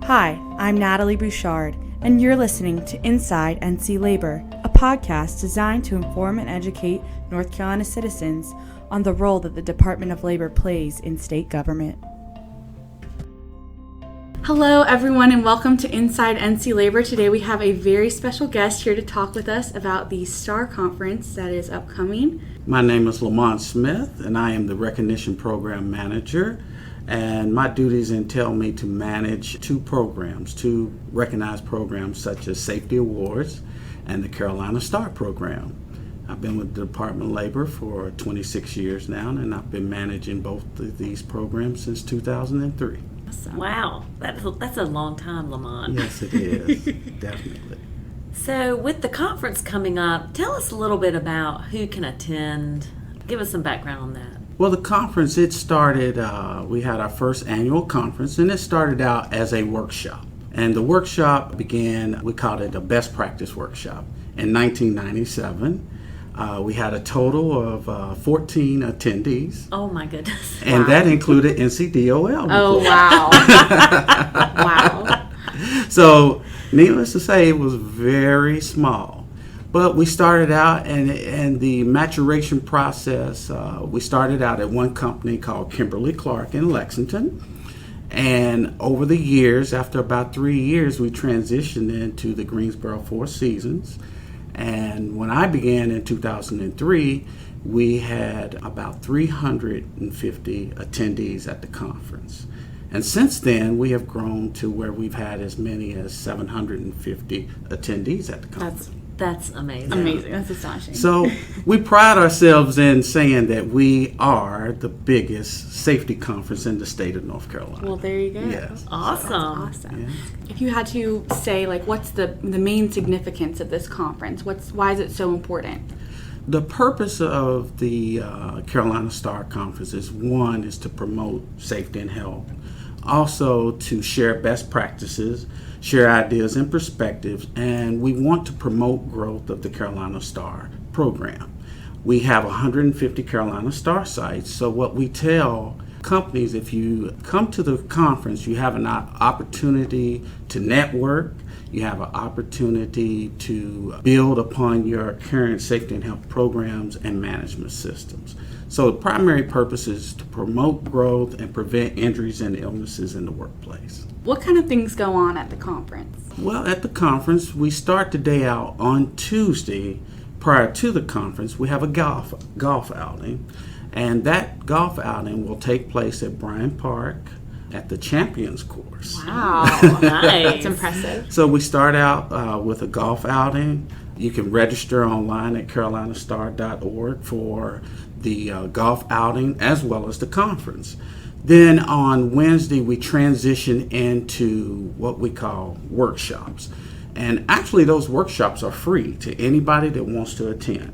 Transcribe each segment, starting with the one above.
Hi, I'm Natalie Bouchard, and you're listening to Inside NC Labor, a podcast designed to inform and educate North Carolina citizens on the role that the Department of Labor plays in state government. Hello, everyone, and welcome to Inside NC Labor. Today we have a very special guest here to talk with us about the STAR conference that is upcoming. My name is LaMont Smith, and I am the Recognition Program Manager. And my duties entail me to manage two recognized programs such as Safety Awards and the Carolina STAR program. I've been with the Department of Labor for 26 years now, and I've been managing both of these programs since 2003. Awesome. Wow, that's a long time, Lamont. Yes, it is, definitely. So with the conference coming up, tell us a little bit about who can attend. Give us some background on that. Well, the conference, it started, we had our first annual conference, and it started out as a workshop. And the workshop began, we called it a best practice workshop in 1997. We had a total of 14 attendees. Oh, my goodness. And wow. That included NCDOL. Oh, wow. Wow. So, needless to say, it was very small. But we started out, and the maturation process, we started out at one company called Kimberly-Clark in Lexington. And over the years, after about 3 years, we transitioned into the Greensboro Four Seasons. And when I began in 2003, we had about 350 attendees at the conference. And since then, we have grown to where we've had as many as 750 attendees at the conference. That's amazing. Amazing. That's astonishing. So we pride ourselves in saying that we are the biggest safety conference in the state of North Carolina. Well, there you go. Yes. Awesome. That's awesome. Yeah. If you had to say, what's the main significance of this conference? Why is it so important? The purpose of the Carolina STAR Conference is to promote safety and health, also to share best practices, share ideas and perspectives, and we want to promote growth of the Carolina STAR program. We have 150 Carolina STAR sites, so what we tell companies, if you come to the conference, you have an opportunity to network, you have an opportunity to build upon your current safety and health programs and management systems. So the primary purpose is to promote growth and prevent injuries and illnesses in the workplace. What kind of things go on at the conference? Well, at the conference, we start the day out on Tuesday. Prior to the conference, we have a golf outing. And that golf outing will take place at Bryant Park at the Champions Course. Wow. Nice. That's impressive. So we start out with a golf outing. You can register online at carolinastar.org for the golf outing as well as the conference. Then on Wednesday, we transition into what we call workshops. And actually, those workshops are free to anybody that wants to attend.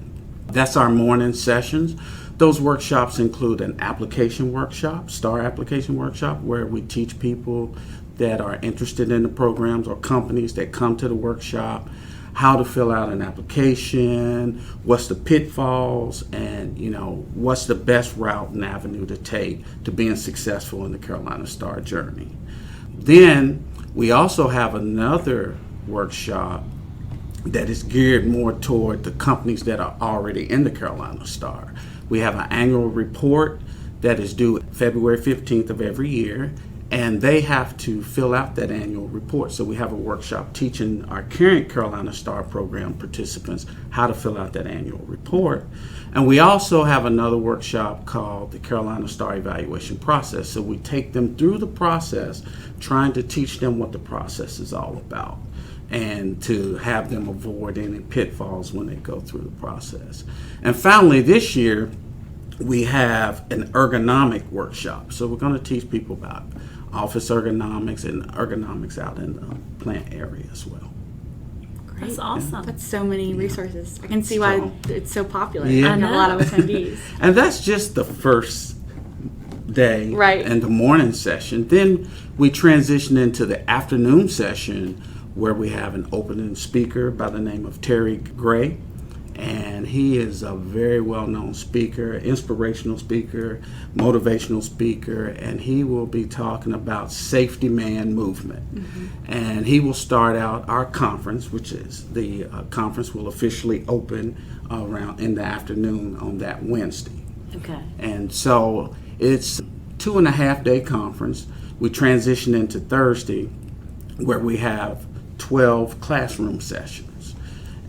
That's our morning sessions. Those workshops include an application workshop, STAR application workshop, where we teach people that are interested in the programs or companies that come to the workshop how to fill out an application, what's the pitfalls, and what's the best route and avenue to take to being successful in the Carolina STAR journey. Then we also have another workshop that is geared more toward the companies that are already in the Carolina STAR. We have an annual report that is due February 15th of every year, and they have to fill out that annual report. So we have a workshop teaching our current Carolina STAR program participants how to fill out that annual report. And we also have another workshop called the Carolina STAR evaluation process. So we take them through the process, trying to teach them what the process is all about, and to have them avoid any pitfalls when they go through the process. And finally, this year, we have an ergonomic workshop. So we're going to teach people about office ergonomics and ergonomics out in the plant area as well. Great. That's awesome. That's so many resources. I can see why it's so popular. Yeah. I have a lot of attendees. And that's just the first day and the morning session. Then we transition into the afternoon session where we have an opening speaker by the name of Terry Gray. And he is a very well-known speaker, inspirational speaker, motivational speaker, and he will be talking about Safety Man movement. And he will start out our conference, which is the conference will officially open around in the afternoon on that Wednesday. Okay. And so it's a 2.5-day conference. We transition into Thursday, where we have 12 classroom sessions.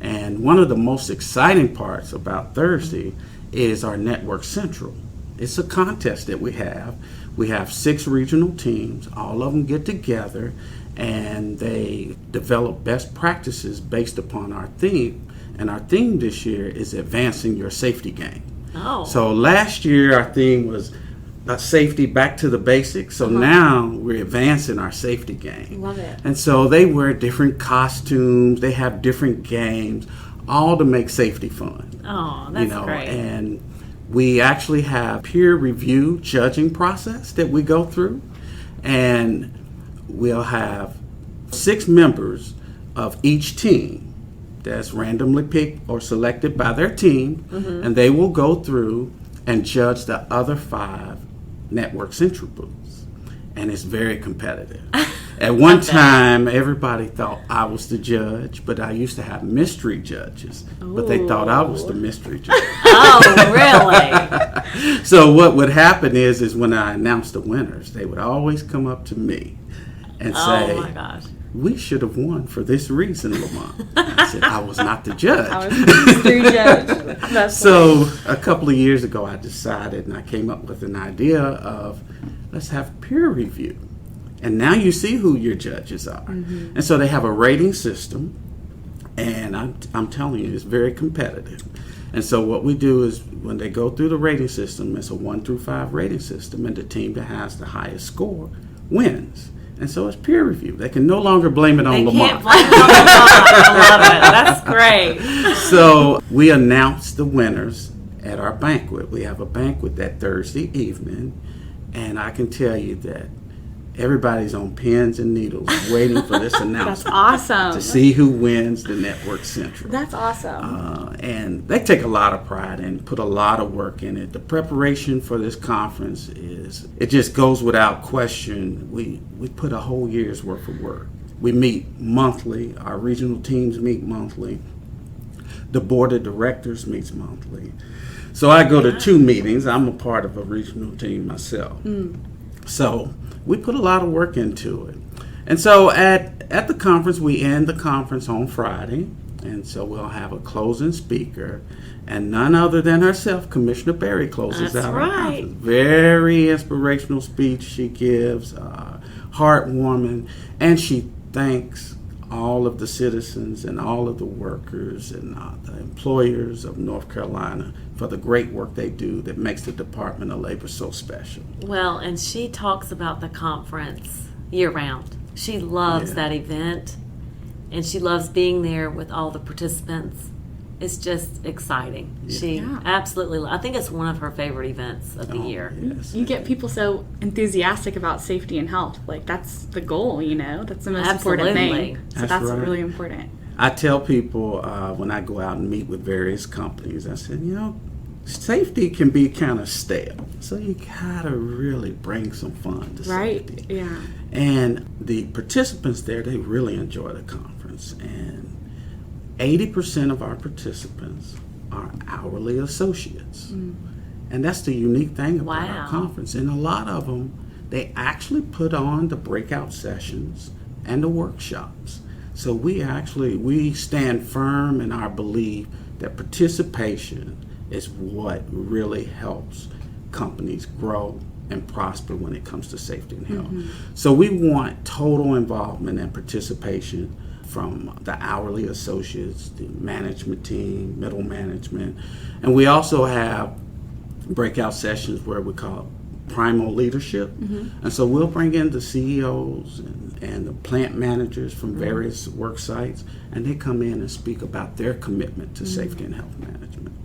And one of the most exciting parts about Thursday is our Network Central. It's a contest that we have. We have 6 regional teams. All of them get together and they develop best practices based upon our theme. And our theme this year is advancing your safety game. Oh. So last year our theme was safety back to the basics. So now we're advancing our safety game. Love it. And so they wear different costumes. They have different games, all to make safety fun. Oh, that's great. And we actually have peer review judging process that we go through. And we'll have 6 members of each team that's randomly picked or selected by their team. And they will go through and judge the other 5 Network Central booths. And it's very competitive. At one time, everybody thought I was the judge, but I used to have mystery judges. But they thought I was the mystery judge. Oh, really? So what would happen is when I announced the winners, they would always come up to me and say, Oh, my gosh. we should have won for this reason, Lamont. I said, I was not the judge. I was the mystery judge. That's So a couple of years ago, I decided and I came up with an idea of let's have peer review. And now you see who your judges are. And so they have a rating system. And I'm telling you, it's very competitive. And so what we do is when they go through the rating system, it's a 1 through 5 rating system. And the team that has the highest score wins. And so it's peer review. They can no longer blame it on They Lamont. can't blame it on Lamont. I love it. That's great. So we announce the winners at our banquet. We have a banquet that Thursday evening, and I can tell you that everybody's on pins and needles waiting for this announcement. That's awesome. To see who wins the Network Central. That's awesome. And they take a lot of pride and put a lot of work in it. The preparation for this conference it just goes without question. We put a whole year's worth of work. We meet monthly. Our regional teams meet monthly. The board of directors meets monthly. So I go to 2 meetings. I'm a part of a regional team myself. So we put a lot of work into it. And so at the conference, we end the conference on Friday. And so we'll have a closing speaker. And none other than herself, Commissioner Berry, closes That's out right. our conference. Very inspirational speech she gives, heartwarming. And she thanks all of the citizens and all of the workers and the employers of North Carolina for the great work they do that makes the Department of Labor so special. Well, and she talks about the conference year-round. She loves that event, and she loves being there with all the participants. It's just exciting. Yeah. She absolutely, I think it's one of her favorite events of the year. Yes. You get people so enthusiastic about safety and health. Like, that's the goal, That's the most important Absolutely. thing. So That's that's right. really important. I tell people when I go out and meet with various companies, I said, safety can be kind of stale. So you gotta really bring some fun to safety. Yeah. And the participants there, they really enjoy the conference. And 80% of our participants are hourly associates. And that's the unique thing about our conference. And a lot of them, they actually put on the breakout sessions and the workshops. So we stand firm in our belief that participation is what really helps companies grow and prosper when it comes to safety and health. So we want total involvement and participation from the hourly associates, the management team, middle management. And we also have breakout sessions where we call primal leadership. And so we'll bring in the CEOs and the plant managers from various work sites, and they come in and speak about their commitment to safety and health management.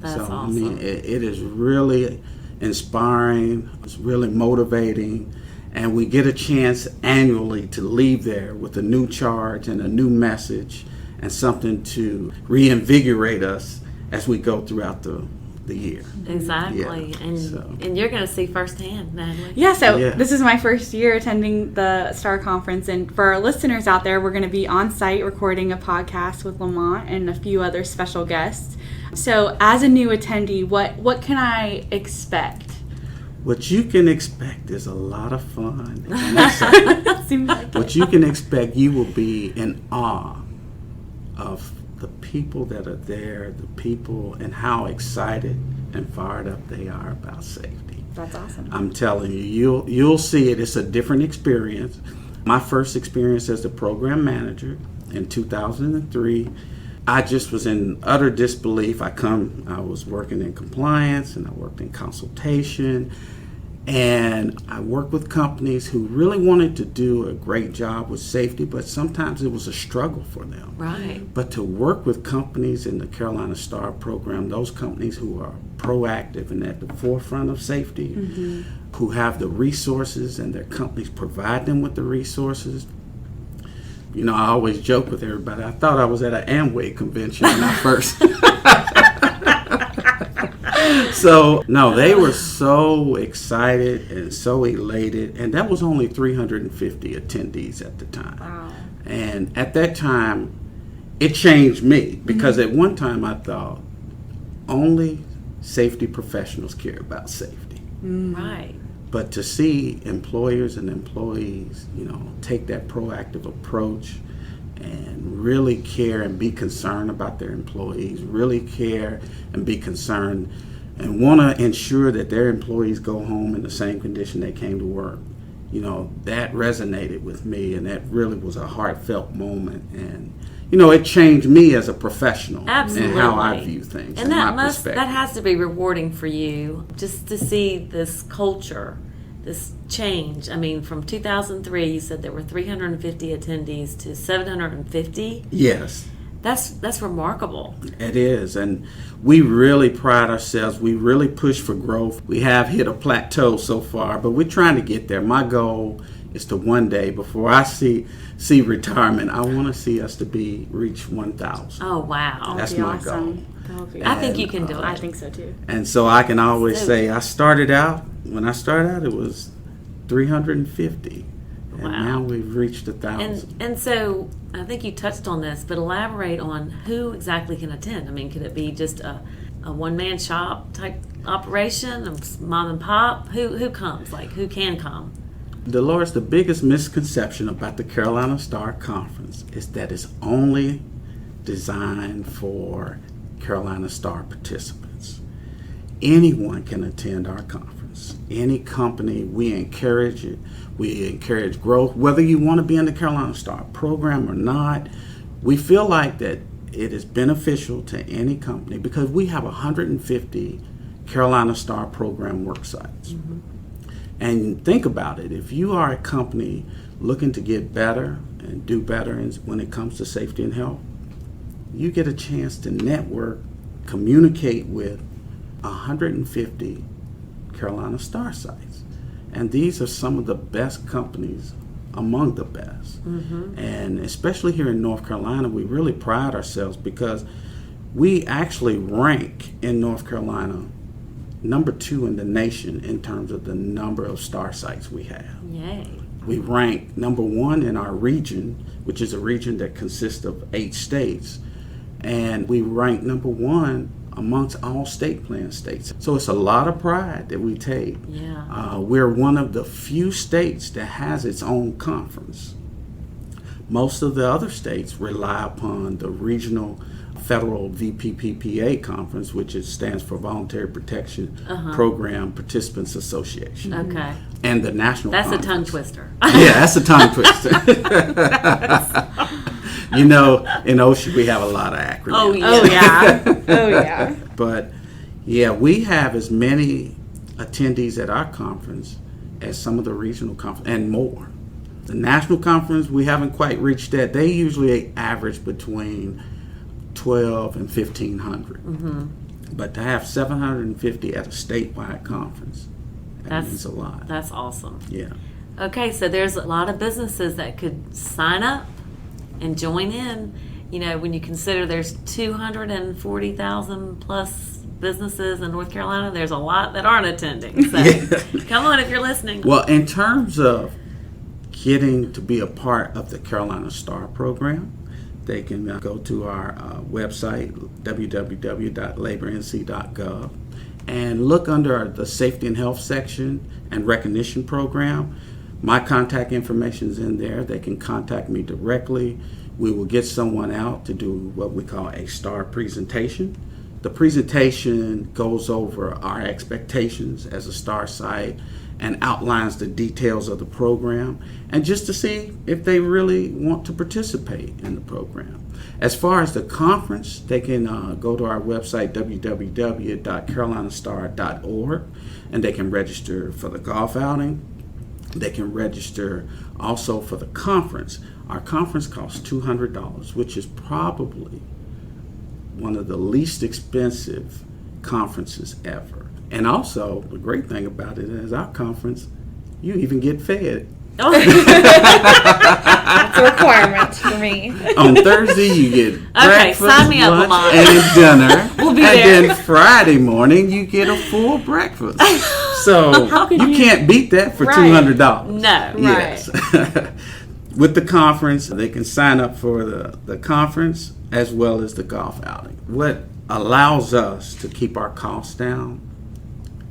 That's awesome. I mean, it is really inspiring, it's really motivating, and we get a chance annually to leave there with a new charge and a new message and something to reinvigorate us as we go throughout the year. Exactly. Yeah, And you're going to see firsthand, Natalie. Yeah, so this is my first year attending the STAR conference, and for our listeners out there, we're going to be on site recording a podcast with LaMont and a few other special guests. So as a new attendee, what can I expect? What you can expect is a lot of fun. Seems like what you can expect, you will be in awe of the people that are there, the people, and how excited and fired up they are about safety. That's awesome. I'm telling you, you'll see it. It's a different experience. My first experience as the program manager in 2003, I just was in utter disbelief. I was working in compliance and I worked in consultation. And I worked with companies who really wanted to do a great job with safety, but sometimes it was a struggle for them. Right. But to work with companies in the Carolina STAR program, those companies who are proactive and at the forefront of safety, who have the resources and their companies provide them with the resources. You know, I always joke with everybody, I thought I was at an Amway convention when I first... So, no, they were so excited and so elated, and that was only 350 attendees at the time. Wow. And at that time, it changed me, because at one time I thought only safety professionals care about safety. Right. But to see employers and employees, you know, take that proactive approach and really care and be concerned about their employees, really care and be concerned and want to ensure that their employees go home in the same condition they came to work. You know, that resonated with me, and that really was a heartfelt moment. And, you know, it changed me as a professional. Absolutely. And how I view things. And that has to be rewarding for you, just to see this culture, this change. I mean, from 2003, you said there were 350 attendees to 750. Yes. That's remarkable. It is, and we really pride ourselves. We really push for growth. We have hit a plateau so far, but we're trying to get there. My goal is to one day, before I see retirement, I want to see us to reach 1,000. Oh, wow. That's my goal. I think you can do it. I think so too. And so I can always say, when I started out, it was 350. And now we've reached 1,000. And so I think you touched on this, but elaborate on who exactly can attend. I mean, could it be just a one-man shop type operation, a mom and pop? Who comes? Like, who can come? Dolores, the biggest misconception about the Carolina STAR Conference is that it's only designed for Carolina STAR participants. Anyone can attend our conference. Any company, we encourage it. We encourage growth, whether you want to be in the Carolina STAR program or not. We feel like that it is beneficial to any company because we have 150 Carolina STAR program work sites. And think about it. If you are a company looking to get better and do better when it comes to safety and health, you get a chance to network, communicate with 150 Carolina STAR sites. And these are some of the best companies among the best. And especially here in North Carolina, we really pride ourselves because we actually rank in North Carolina number 2 in the nation in terms of the number of STAR sites we have. Yay. We rank number 1 in our region, which is a region that consists of 8 states. And we rank number 1 amongst all state plan states. So it's a lot of pride that we take. Yeah. We're one of the few states that has its own conference. Most of the other states rely upon the regional federal VPPPA conference, which stands for Voluntary Protection Program Participants Association. Okay. And the national That's conference. a tongue twister. Yeah, that's a tongue twister. You know, in OSHA we have a lot of acronyms. Oh, yeah. Oh, yeah. Oh, yeah. But, yeah, we have as many attendees at our conference as some of the regional conferences and more. The national conference, we haven't quite reached that. They usually average between 12 and 1,500. But to have 750 at a statewide conference, that means a lot. That's awesome. Yeah. Okay, so there's a lot of businesses that could sign up and join in. when you consider there's 240,000 plus businesses in North Carolina, there's a lot that aren't attending. So come on if you're listening. Well, in terms of getting to be a part of the Carolina Star program, they can go to our website, www.labornc.gov, and look under the Safety and Health section and Recognition Program. My contact information is in there. They can contact me directly. We will get someone out to do what we call a STAR presentation. The presentation goes over our expectations as a STAR site and outlines the details of the program, and just to see if they really want to participate in the program. As far as the conference, they can go to our website, www.carolinastar.org, and they can register for the golf outing. They can register also for the conference. Our conference costs $200, which is probably one of the least expensive conferences ever. And also, the great thing about it is our conference, you even get fed. Oh. That's a requirement for me. On Thursday, you get breakfast, sign me up, lunch, LaMont. and dinner. We'll be and there. then Friday morning, you get a full breakfast. So you can't beat that for $200. No. Yes. With the conference, they can sign up for the conference as well as the golf outing. What allows us to keep our costs down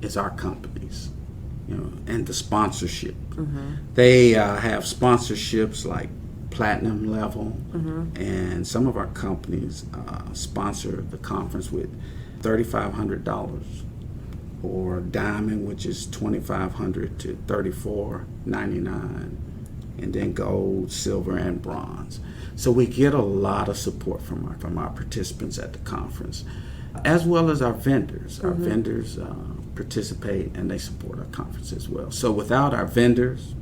is our companies, and the sponsorship. They have sponsorships like platinum level, and some of our companies sponsor the conference with $3,500, or diamond, which is $2,500 to $3,499, and then gold, silver, and bronze. So we get a lot of support from our participants at the conference, as well as our vendors. Our vendors participate and they support our conference as well. So without our vendors,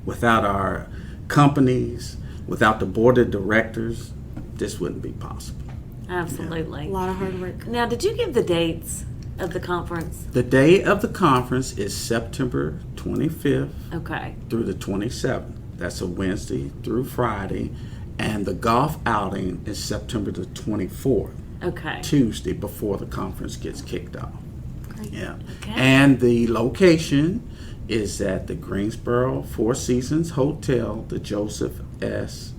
without our companies, without the board of directors, this wouldn't be possible. Absolutely. A lot of hard work. Now, did you give the dates of the conference? The day of the conference is September 25th Okay. through the 27th. That's a Wednesday through Friday. And the golf outing is September the 24th, Okay. Tuesday, before the conference gets kicked off. Great. Yeah. Okay. And the location is at the Greensboro Four Seasons Hotel, the Joseph S.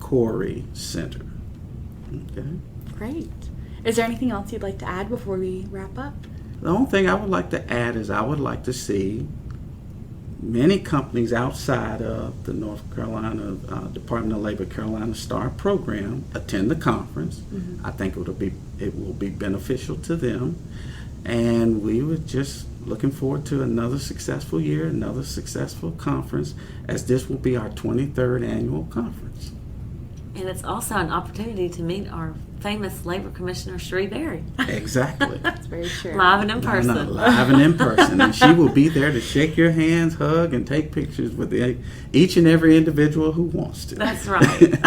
Corey Center. Okay. Great. Is there anything else you'd like to add before we wrap up? The only thing I would like to add is I would like to see many companies outside of the North Carolina Department of Labor Carolina Star program attend the conference. I think it will be beneficial to them, and we were just looking forward to another successful year, another successful conference, as this will be our 23rd annual conference. And it's also an opportunity to meet our famous Labor Commissioner, Sheree Berry. Exactly. That's very true. Live and in person. No, live and in person. And she will be there to shake your hands, hug, and take pictures with each and every individual who wants to. That's right.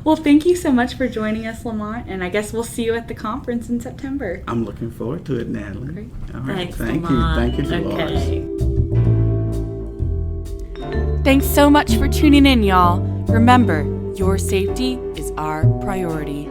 Well, thank you so much for joining us, Lamont, and I guess we'll see you at the conference in September. I'm looking forward to it, Natalie. Great. All right. Thanks, Thank Lamont. you. Thank you, Dolores. Okay. Thanks so much for tuning in, y'all. Remember, your safety is our priority.